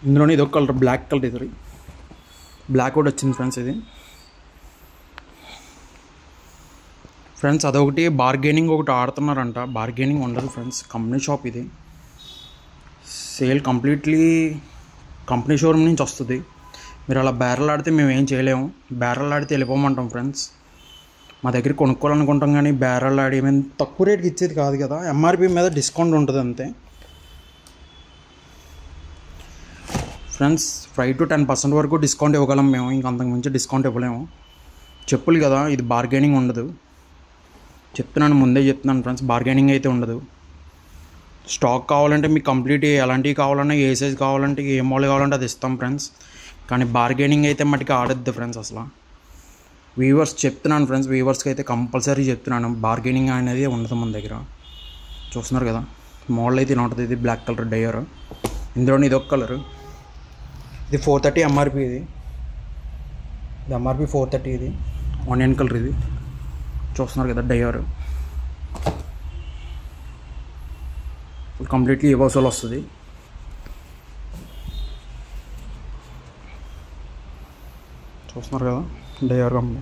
ఇందులోనే ఇదొక colour, black colour. ఇది బ్లాక్ కూడా వచ్చింది ఫ్రెండ్స్. ఇది ఫ్రెండ్స్ అదొకటి బార్గెనింగ్ ఒకటి ఆడుతున్నారంట. బార్గెనింగ్ ఉండదు ఫ్రెండ్స్, కంపెనీ షాప్ ఇది. సేల్ కంప్లీట్లీ కంపెనీ షోరూమ్ నుంచి వస్తుంది. మీరు అలా బ్యారల్ ఆడితే మేము ఏం చేయలేము. బ్యారల్ ఆడితే వెళ్ళిపోమంటాం ఫ్రెండ్స్. మా దగ్గర కొనుక్కోవాలనుకుంటాం కానీ బ్యారల్ ఆడి మేము తక్కువ రేట్కి ఇచ్చేది కాదు కదా. ఎంఆర్పి మీద డిస్కౌంట్ ఉంటుంది అంతే ఫ్రెండ్స్. 5 to 10% వరకు డిస్కౌంట్ ఇవ్వగలం మేము, ఇంక అంతకుమించి డిస్కౌంట్ ఇవ్వలేము. చెప్పులు కదా, ఇది బార్గెనింగ్ ఉండదు. ముందే చెప్తున్నాను ఫ్రెండ్స్, బార్గెనింగ్ అయితే ఉండదు. స్టాక్ కావాలంటే మీకు కంప్లీట్ ఎలాంటివి కావాలన్నా, ఏ సైజ్ కావాలంటే, ఏ మోడల్ కావాలంటే అది ఇస్తాం ఫ్రెండ్స్. కానీ బార్గెనింగ్ అయితే మటుకు ఆడద్దు ఫ్రెండ్స్ అసలు. వీవర్స్ చెప్తున్నాను ఫ్రెండ్స్, వీవర్స్కి అయితే కంపల్సరీ చెప్తున్నాను, బార్గెనింగ్ అనేది ఉండదు మన దగ్గర. చూస్తున్నారు కదా, మోడల్ అయితే ఇలా ఉంటుంది. ఇది బ్లాక్ కలర్ డయర్. ఇందులోనే ఇదొక కలర్. ఇది 430 ఎంఆర్పి. ఇది ఎంఆర్పి 430. ఇది ఆనియన్ కలర్. ఇది చూస్తున్నారు కదా డయర్. కంప్లీట్లీ ఎవోసోల్ వస్తుంది. చూస్తున్నారు కదా డయర్ కంపెనీ.